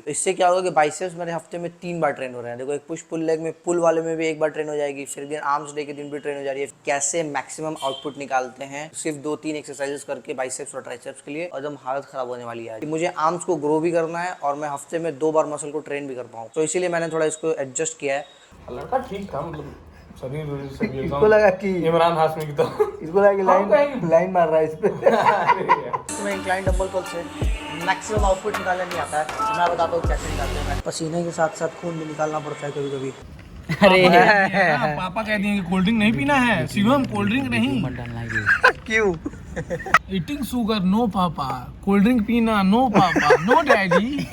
इससे क्या होगा कि बाइसेप्स मेरे हफ्ते में 3 बार ट्रेन हो रहे हैं। देखो, एक पुश पुल लेग में, पुल वाले में भी 1 बार ट्रेन हो जाएगी, फिर दिन आर्म्स डे के दिन भी ट्रेन हो जा रही है। कैसे मैक्सिमम आउटपुट निकालते हैं सिर्फ 2-3 एक्सरसाइजेस करके बाइसेप्स और ट्राइसेप्स के लिए, और एकदम हालत खराब होने वाली है। मुझे आर्म्स को ग्रो भी करना है और मैं हफ्ते में 2 बार मसल को ट्रेन भी कर पाऊँ, तो इसीलिए मैंने थोड़ा इसको एडजस्ट किया है। लड़का ठीक था, मतलब शरीर सभी इसको लगा कि इमरान हाशमी की तरह। इसको लगा कि लाइन मार रहा है इस पे। अरे यार। तुम्हें इंक्लाइन डंबल पुल से मैक्सिमम आउटपुट निकालना नहीं आता है। मैं बताता हूँ कैसे निकालते हैं। पसीने के साथ साथ खून भी निकालना पड़ता है कभी कभी। अरे पापा कहती हैं कि कोल्ड ड्रिंक नहीं पीना है। शिवम, कोल्ड ड्रिंक नहीं। क्यों? ईटिंग शुगर नो पापा, कोल्ड ड्रिंक पीना नो पापा, नो डैडी।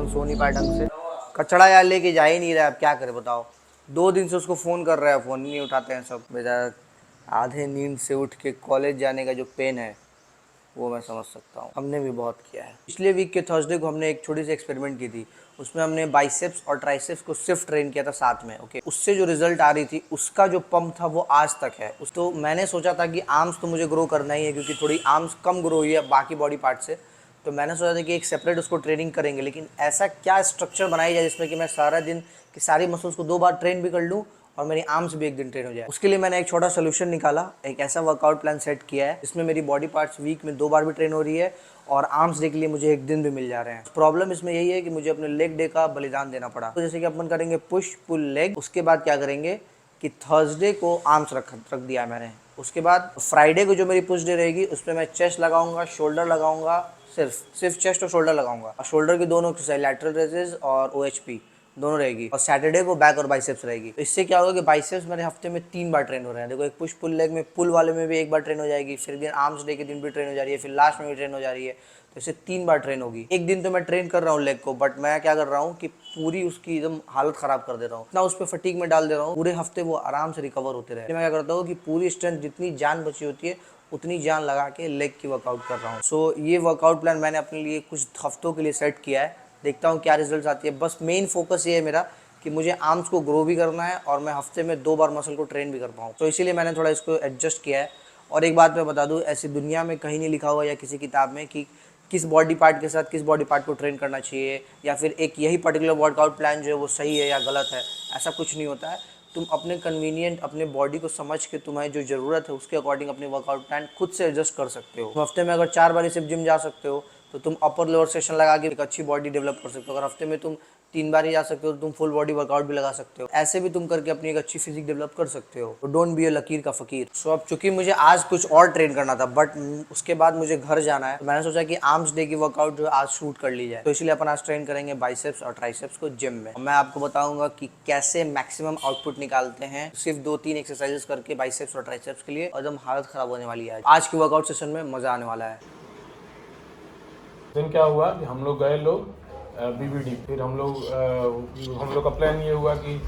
सो नहीं पाए ढंग से, कचड़ा यार लेके जा ही नहीं रहा है। अब क्या करे बताओ, 2 दिन से उसको फ़ोन कर रहा है, फ़ोन नहीं उठाते हैं सब। बेचारा आधे नींद से उठ के कॉलेज जाने का जो पेन है वो मैं समझ सकता हूँ। हमने भी बहुत किया है। पिछले वीक के थर्सडे को हमने एक छोटी सी एक्सपेरिमेंट की थी। उसमें हमने बाइसेप्स और ट्राइसेप्स को सिर्फ ट्रेन किया था साथ में। ओके, उससे जो रिजल्ट आ रही थी, उसका जो पंप था वो आज तक है। उस तो मैंने सोचा था कि आर्म्स तो मुझे ग्रो करना ही है, क्योंकि थोड़ी आर्म्स कम ग्रो हुई है बाकी बॉडी पार्ट से। तो मैंने सोचा था कि एक सेपरेट उसको ट्रेनिंग करेंगे, लेकिन ऐसा क्या स्ट्रक्चर बनाई जाए जिसमें कि मैं सारा दिन की सारी मसल्स को 2 बार ट्रेन भी कर लूँ और मेरी आर्म्स भी एक दिन ट्रेन हो जाए। उसके लिए मैंने एक छोटा सोल्यूशन निकाला, एक ऐसा वर्कआउट प्लान सेट किया है जिसमें मेरी बॉडी पार्ट्स वीक में 2 बार भी ट्रेन हो रही है और आर्म्स डे के लिए मुझे एक दिन भी मिल जा रहे हैं। प्रॉब्लम इसमें यही है कि मुझे अपने लेग डे का बलिदान देना पड़ा। तो जैसे कि अपन करेंगे पुश पुल लेग, उसके बाद क्या करेंगे कि थर्सडे को आर्म्स रख दिया है मैंने। उसके बाद फ्राइडे को जो मेरी पुश डे रहेगी उसमें मैं चेस्ट लगाऊंगा, शोल्डर लगाऊंगा, सिर्फ चेस्ट और शोल्डर लगाऊंगा। और शोल्डर की दोनों एक्सरसाइज, लैटरल रेजेस और ओएचपी दोनों रहेगी। और सैटरडे को बैक और बाइसेप्स रहेगी। तो इससे क्या होगा कि बाइसेप्स मेरे हफ्ते में 3 बार ट्रेन हो रहे हैं। देखो, एक पुश पुल लेग में, पुल वाले में भी 1 बार ट्रेन हो जाएगी, फिर दिन आर्म्स डे के दिन भी ट्रेन हो जा रही है, फिर लास्ट में भी ट्रेन हो जा रही है। तो इससे 3 बार ट्रेन होगी। एक दिन तो मैं ट्रेन कर रहा हूँ लेग को, बट मैं क्या कर रहा हूँ कि पूरी उसकी एकदम हालत खराब कर दे रहा हूँ, इतना उस पर फटीग में डाल दे रहा हूँ, पूरे हफ्ते वो आराम से रिकवर होते रहे। मैं क्या करता हूँ कि पूरी स्ट्रेंथ, जितनी जान बची होती है उतनी जान लगा के लेग की वर्कआउट कर रहा हूँ। सो ये वर्कआउट प्लान मैंने अपने लिए कुछ हफ्तों के लिए सेट किया है। देखता हूँ क्या रिजल्ट आती है। बस मेन फोकस ये है मेरा कि मुझे आर्म्स को ग्रो भी करना है और मैं हफ्ते में 2 बार मसल को ट्रेन भी कर पाऊँ। तो इसीलिए मैंने थोड़ा इसको एडजस्ट किया है। और एक बात मैं बता दूँ, ऐसी दुनिया में कहीं नहीं लिखा हुआ या किसी किताब में कि किस बॉडी पार्ट के साथ किस बॉडी पार्ट को ट्रेन करना चाहिए, या फिर एक यही पर्टिकुलर वर्कआउट प्लान जो है वो सही है या गलत है। ऐसा कुछ नहीं होता है। तुम अपने कन्वीनियंट, अपने बॉडी को समझ के तुम्हें जो ज़रूरत है उसके अकॉर्डिंग अपने वर्कआउट प्लान खुद से एडजस्ट कर सकते हो। तुम हफ्ते में अगर 4 बार सिर्फ जिम जा सकते हो तो तुम अपर लोअर सेशन लगा के एक अच्छी बॉडी डेवलप कर सकते हो। अगर हफ्ते में तुम 3 बार ही जा सकते हो तो तुम फुल बॉडी वर्कआउट भी लगा सकते हो। ऐसे भी तुम करके अपनी एक अच्छी फिजिक डेवलप कर सकते हो। तो डोंट बी अ लकीर का फकीर। सो अब चूंकि मुझे आज कुछ और ट्रेन करना था, बट उसके बाद मुझे घर जाना है, तो मैंने सोचा कि आर्म्स डे की वर्कआउट जो आज शूट कर ली जाए। तो इसलिए अपन आज ट्रेन करेंगे बाइसेप्स और ट्राइसेप्स को जिम में। मैं आपको बताऊंगा कि कैसे मैक्सिमम आउटपुट निकालते हैं सिर्फ 2-3 एक्सरसाइजेस करके बाइसेप्स और ट्राइसेप्स के लिए, और एकदम हालत खराब होने वाली है। आज की वर्कआउट सेशन में मजा आने वाला है। दिन क्या हुआ कि हम लोग गए बीबीडी, फिर हम लोग का प्लान ये हुआ कि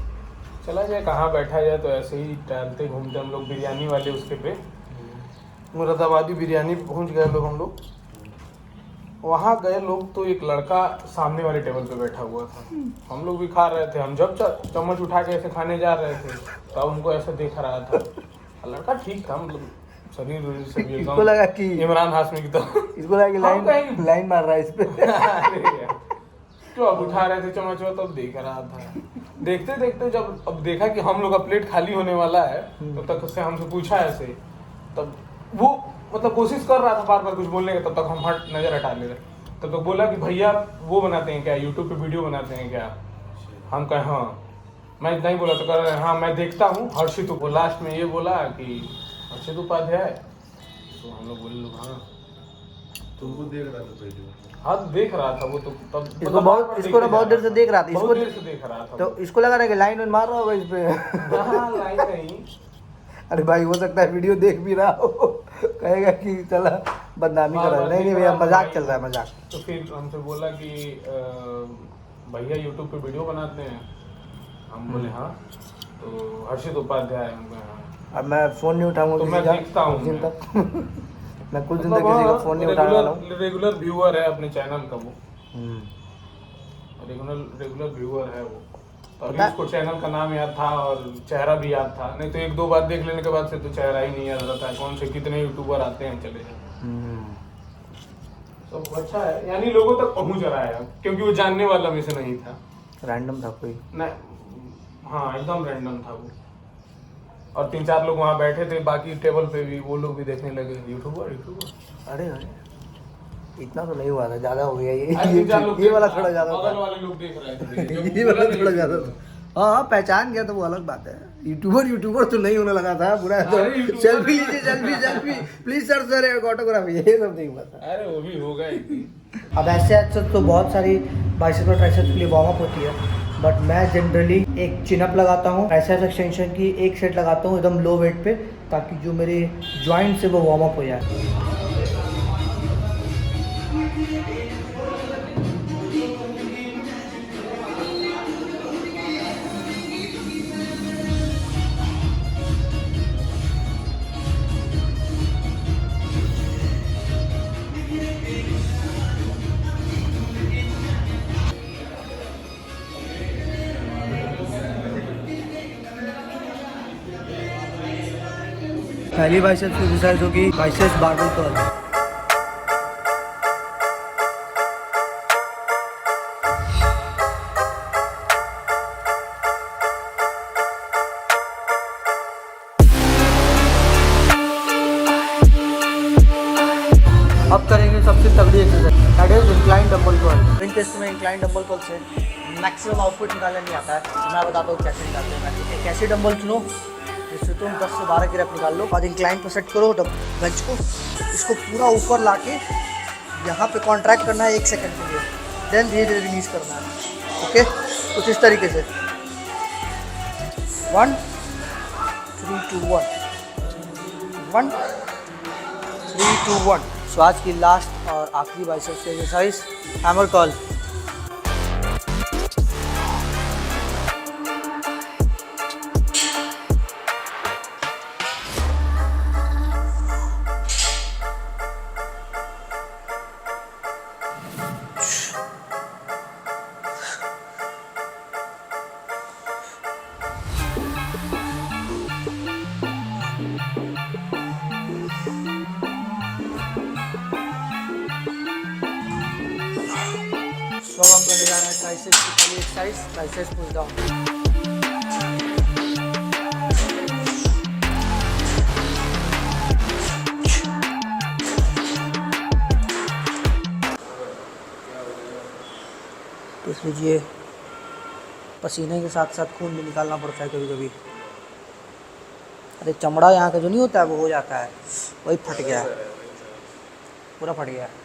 चला जाए कहाँ बैठा जाए, तो ऐसे ही टहलते घूमते हम लोग बिरयानी वाले उसके पे मुरादाबादी बिरयानी पे पहुँच गए लोग। हम लोग वहाँ गए लोग तो एक लड़का सामने वाले टेबल पे बैठा हुआ था। हम लोग भी खा रहे थे, हम जब चम्मच उठा के ऐसे खाने जा रहे थे तब हमको ऐसे देख रहा था। लड़का ठीक था, मतलब शरीर से भी इसको लगा कि इमरान हाशमी की तरह, इसको लगा कि लाइन मार रहा है इस पे। तो अब उठा रहे थे चम्मच, तब देख रहा था। देखते देखते जब अब देखा कि हम लोग का प्लेट खाली होने वाला है, तब तक उससे हमसे पूछा ऐसे, तब वो मतलब कोशिश कर रहा था बार बार कुछ बोलने का, तब तक हम नजर हटा ले रहे। तब तक बोला कि भैया वो बनाते हैं क्या, यूट्यूब पे वीडियो बनाते हैं क्या? हम कहे हाँ। मैं इतना ही बोला तो कर रहे हाँ मैं देखता हूँ हर्षित। वो लास्ट में ये बोला कि हर्षित उपाध्याय, तो हम लोग बोले हाँ। तुमको देख रहा था पहले? हाँ देख रहा था वो तो तब इसको बहुत देर से देख रहा था, बहुत देर से देख रहा था तो इसको लगा रहा कि लाइन मार रहा होगा इस पे। हाँ लाइन नहीं। अरे भाई हो सकता है वीडियो देख भी रहा हो, कहेगा कि चला बदनामी कर रहा है। नहीं भैया मजाक चल रहा है, मजाक। तो फिर हमसे बोला कि भैया यूट्यूब पे वीडियो बनाते हैं। हम बोले हाँ। तो हर्षित उपाध्याय, हम कहे हाँ। अब मैं फोन नहीं उठाऊंगा तो किसी मैं का देखता हूँ कुछ दिन मैं। तक। मैं कुछ दिन तक किसी का फोन नहीं उठाने वाला हूँ। रेगुलर व्यूअर है अपने चैनल का वो, रेगुलर व्यूअर है वो। तो अभी उसको चैनल का नाम याद था और चेहरा भी याद था, नहीं तो एक दो बार देख लेने के बाद से तो चेहरा ही नहीं याद रहता है। कौन से कितने यूट्यूबर आते हैं चले जाते। तो अच्छा है, यानी लोगों तक पहुंच रहा है, क्योंकि वो जानने वाला में से नहीं था, रैंडम था कोई। नहीं हाँ एकदम रैंडम था वो। और 3-4 लोग वहाँ बैठे थे, बाकी टेबल पे भी वो लोग भी देखने लगे यूट्यूबर। अरे इतना तो नहीं हुआ था, ज्यादा हो गया ये वाला थोड़ा ज्यादा बगल था। वाले लोग देख रहे थे। ये वाला थोड़ा ज्यादा था। हाँ पहचान गया तो वो अलग बात है। यूट्यूबर तो नहीं होने लगा था पूरा। सेल्फी लीजिए, सेल्फी प्लीज सर ऑटोग्राफ, ये सब नहीं हुआ था। अरे वो भी होगा ही। अब ऐसे तो बहुत सारी बाइसेप्स और ट्राइसेप्स के लिए वार्म अप होती है, बट मैं जनरली एक चिन अप लगाता हूँ, ट्राइसेप्स एक्सटेंशन की एक सेट लगाता हूँ एकदम लो वेट पे, ताकि जो मेरे जॉइंट है वो वार्म अप हो जाए। पहली बाइसेप्स की एक्सरसाइज होगी बाइसेप्स बारबेल कर्ल। अब करेंगे सबसे तगड़ी exercise, that is incline dumbbell curl. Bench test में इंक्लाइन डंबल कर्ल से मैक्सिमम आउटपुट निकालना नहीं आता है, तो मैं बताता हूँ कैसे निकालते हैं। एक ऐसे डंबल चुनो जिससे तुम 10 से 12 की रेप निकाल लो, और इंक्लाइन पर सेट करो बेंच को, इसको पूरा ऊपर लाके यहाँ पे कॉन्ट्रैक्ट करना है 1 सेकंड के लिए, देन धीरे धीरे रिलीज करना है। ओके, कुछ इस तरीके से 1 3 2 1 1 3 2 1। सो आज की लास्ट और आखिरी बाइसेप्स की एक्सरसाइज हैमर कर्ल। तो हम करने जा रहे हैं ट्राइसेप्स की पहली एक्सरसाइज, ट्राइसेप्स पुश डाउन। देख लीजिए, पसीने के साथ साथ खून भी निकालना पड़ता है कभी कभी। अरे चमड़ा यहाँ का जो नहीं होता है वो हो जाता है, वही फट गया है, पूरा फट गया है।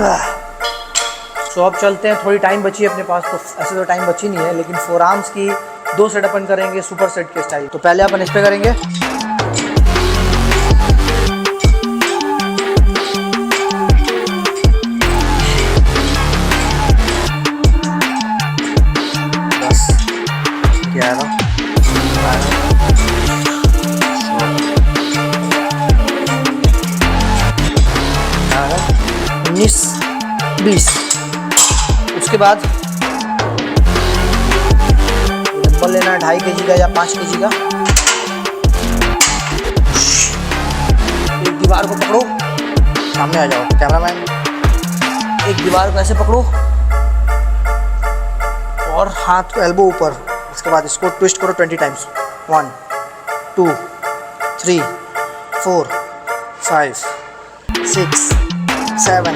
सो अब चलते हैं, थोड़ी टाइम बची है अपने पास, तो ऐसे तो टाइम बची नहीं है, लेकिन फोर आर्म्स की 2 सेट अपन करेंगे सुपर सेट के स्टाइल। तो पहले अपन इस पे करेंगे, बस 19, 20। उसके बाद डंबल लेना है 2.5 kg का या 5 kg का। एक दीवार को पकड़ो, सामने आ जाओ कैमरामैन, एक दीवार को ऐसे पकड़ो और हाथ को एल्बो ऊपर। उसके बाद इसको ट्विस्ट करो 20 टाइम्स। 1 2 3 4 5 6 7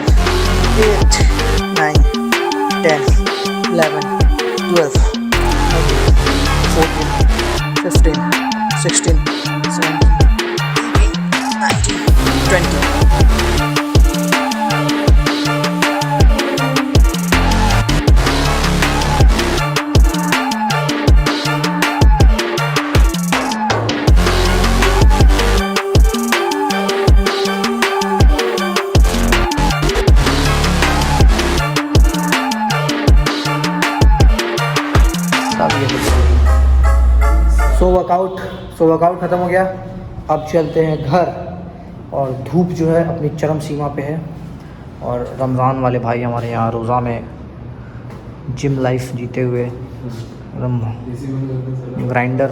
8 9 10 11 12 13 14 15 16 17 18 19 20। सो वर्कआउट ख़त्म हो गया। अब चलते हैं घर, और धूप जो है अपनी चरम सीमा पे है, और रमज़ान वाले भाई हमारे यहाँ रोज़ा में जिम लाइफ जीते हुए, ग्राइंडर,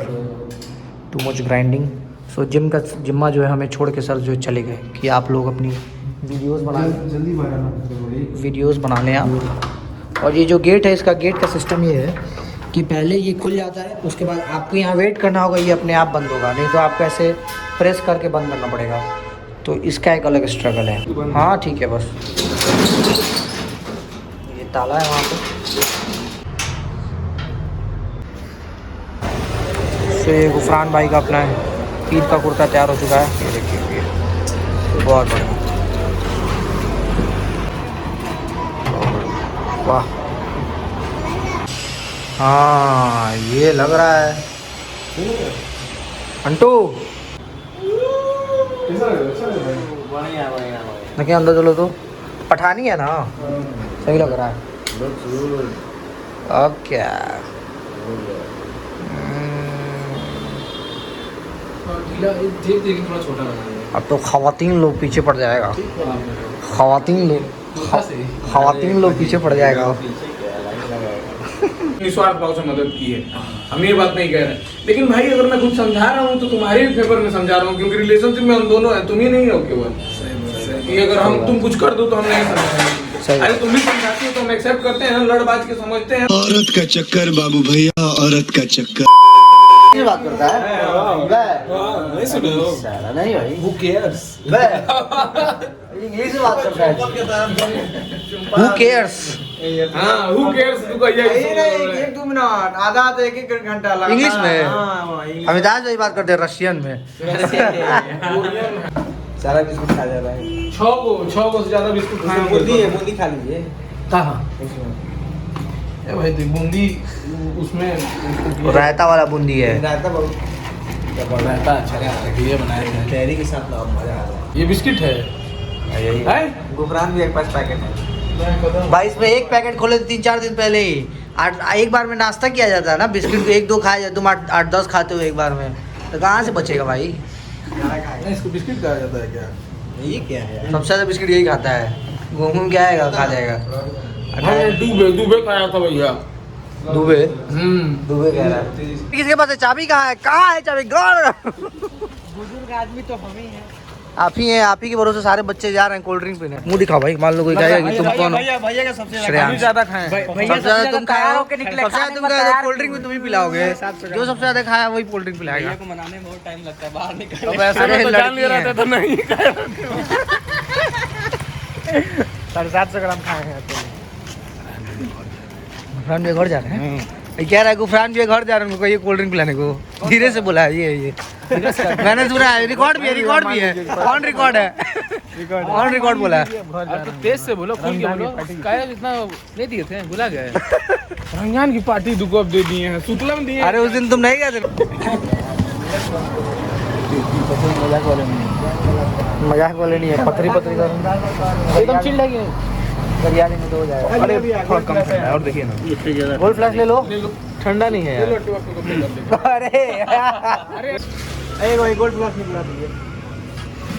टू मच ग्राइंडिंग। सो जिम्मा जो है हमें छोड़ के सर जो चले गए कि आप लोग अपनी वीडियोस बना लें आप। और ये जो गेट है, इसका गेट का सिस्टम ये है कि पहले ये खुल जाता है, उसके बाद आपको यहाँ वेट करना होगा, ये अपने आप बंद होगा, नहीं तो आपको ऐसे प्रेस करके बंद करना पड़ेगा। तो इसका एक अलग स्ट्रगल है। हाँ ठीक है, बस ये ताला है वहाँ पे। तो ये गुफरान भाई का अपना है, ईद का कुर्ता तैयार हो चुका है, ये देखिए, ये बहुत बढ़िया, वाह। हाँ ये लग रहा है अंटू, देखिए अंदर चलो तो पठानी है ना, सही लग रहा है। अब क्या अब तो खवातीन लोग पीछे पड़ जाएगा, खवातीन लोग पीछे पड़ जाएगा। निस्वार्थ भाव से मदद की है, हम ये बात नहीं कह रहे, लेकिन भाई अगर मैं कुछ समझा रहा हूँ तो तुम्हारे फेवर में समझा रहा हूँ, क्योंकि रिलेशनशिप में हम दोनों हैं, तुम ही नहीं हो केवल कि अगर हम तुम कुछ कर दो तो हम नहीं समझेंगे। अरे तुम भी समझाती हो तो हम एक्सेप्ट करते हैं, लड़बाज के समझते हैं। औरत का चक्कर बाबू भैया, औरत का चक्कर। बात करता है नहीं सुन रहे हो? नहीं भाई, Who cares? इंग्लिश में बात करता है। Who cares? हाँ, who cares? तू कहिए नहीं, 1-2 मिनट, आधा तो 1-1 घंटा लगा। इंग्लिश में? हाँ, अमिताभ भाई बात करते हैं रशियन में। सारा बिस्कुट खा जा रहा है। 6 को से ज्यादा बिस्कुट खाए बूंदी खा लीजिए। कहाँ? ए भाई देख, बूंदी उसमें रायता वाला बूंदी है। रायता बहुत रहता अच्छा रहता है, ये बनाया गया कैरी के साथ लाओ, मजा आ जाए। ये बिस्किट है, गुफरान भी एक पास पैकेट है। भाई इसमें एक पैकेट खोले 3-4 दिन पहले ही। एक बार में नाश्ता किया जाता है ना, बिस्किट को 1-2 खाया जाता, तुम 8-10 खाते हो एक बार में, तो कहाँ से बचेगा भाई? नहीं, इसको बिस्किट कहा जाता है क्या? ये क्या है? सबसे ज़्यादा बिस्किट यही खाता है, घूम क्या आएगा, खा जाएगा। दूबे खाया था भैया, दुबे कह रहा है। किसके पास है चाबी? कहाँ है चाबी? बुजुर्ग आदमी तो हम ही हैं। आप ही हैं, आप ही के भरोसे सारे बच्चे जा रहे हैं कोल्ड ड्रिंक पीने। मुंह दिखाओ भाई, मान लो कोई कहेगा कि तुम कौन हो। भैया का सबसे श्रेयांश। ज्यादा खाए सबसे ज्यादा तुम खाए हो, सबसे ज्यादा तुम खाए हो, कोल्ड ड्रिंक भी तुम ही पिलाओगे। जो सबसे ज्यादा खाया वही कोल्ड ड्रिंक पिलाएगा। को मनाने में बहुत टाइम लगता है, बाहर निकल। अब ऐसे में तो जान ले रहा था तो नहीं खाया। 750 ग्राम खाए हैं। फ्रेंड एक और जा रहे हैं। कह रहा है गुफरान भी घर जा रहा है उनको ये कोल्ड ड्रिंक पिलाने को धीरे से बोला है ये मैंने सुना है रिकॉर्ड भी है ऑन रिकॉर्ड है ऑन रिकॉर्ड बोला है तो तेज से बोलो खोल के बोलो क्या इतना नहीं दिए थे भुला गए रंजान की पार्टी दुको अब दे दिए हैं शुक्लम दिए अरे उस दिन तुम नहीं गए थे मजाक वाले नहीं है पथरी एकदम चिल्ड है कि बिरयानी में तो हो जाएगा अरे थोड़ा कम ठंडा है और देखिए ना गोल्ड फ्लैश ले लो ठंडा नहीं है यार अरे गोल्ड फ्लैश निकला दीजिए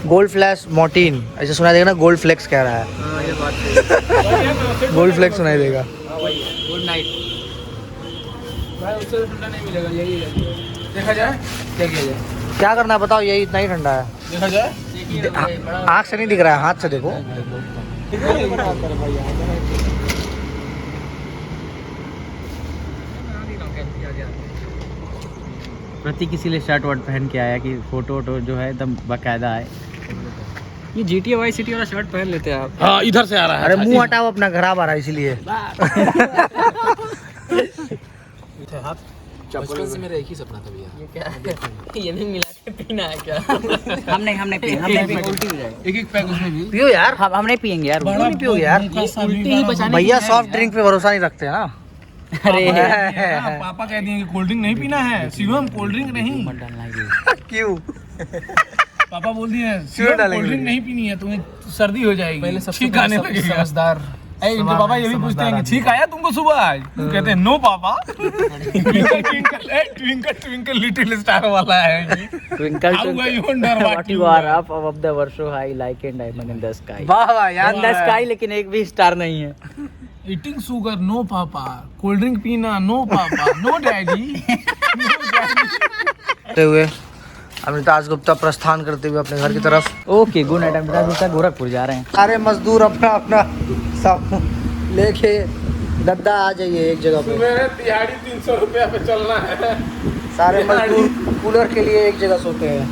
गोल्ड फ्लैश मोर्टीन ऐसे सुनाई देगा ना गोल्ड फ्लेक्स कह रहा है गोल्ड फ्लेक्स सुनाई देगा गुड नाइट भाई उससे ठंडा नहीं मिलेगा यही है देखा जाए क्या किया जाए क्या करना है बताओ यही इतना ही ठंडा है देखा जाए आँख से नहीं दिख रहा है हाथ से देखो प्रतीक इसीलिए शर्ट वर्ट पहन के आया कि फोटो वोटो जो है एकदम बाकायदा है। ये GTA वाई सिटी वाला शर्ट पहन लेते हैं आप। हाँ इधर से आ रहा है अरे मुंह हटाओ अपना खराब आ रहा है इसलिए बचपन से मेरा एक ही सपना था भैया ये भी मिला के पीना है क्या? हमने एक एक पैक उसमें भी पियो यार हम नहीं पियेंगे यार। क्यों नहीं पियोगे यार उल्टी ही बचाने भैया सॉफ्ट ड्रिंक पे भरोसा नहीं रखते हैं ना अरे पापा कह दिए कि कोल्ड ड्रिंक नहीं पीना है शिवम कोल्ड ड्रिंक नहीं क्यों पापा बोल दिए क्यों डालेंगे कोल्ड ड्रिंक नहीं पीनी है तुम्हें सर्दी हो जाएगी पहले छींक आने लगेगा समझदार इनके पापा ये भी पूछते हैं कि छींक आया तुमको सुबह आज तुम कहते हैं नो पापा ट्विंकल ट्विंकल लिटिल स्टार वाला है ये Twinkle How I wonder what you are up above the वर्षो high like a diamond in the sky। वाह वाह यार In the sky लेकिन एक भी स्टार नहीं है। ईटिंग शुगर नो पापा कोल्ड ड्रिंक पीना नो पापा नो डैडी हुए अमिताभ गुप्ता प्रस्थान करते हुए अपने घर की तरफ okay good night. Amitabh Gupta Gorakhpur जा रहे हैं। सारे मजदूर अपना अपना सब लेके दद्दा आ जाइए एक जगह पे मेरे दिहाड़ी 300 रुपया पे चलना है सारे मजदूर कूलर के लिए एक जगह सोते हैं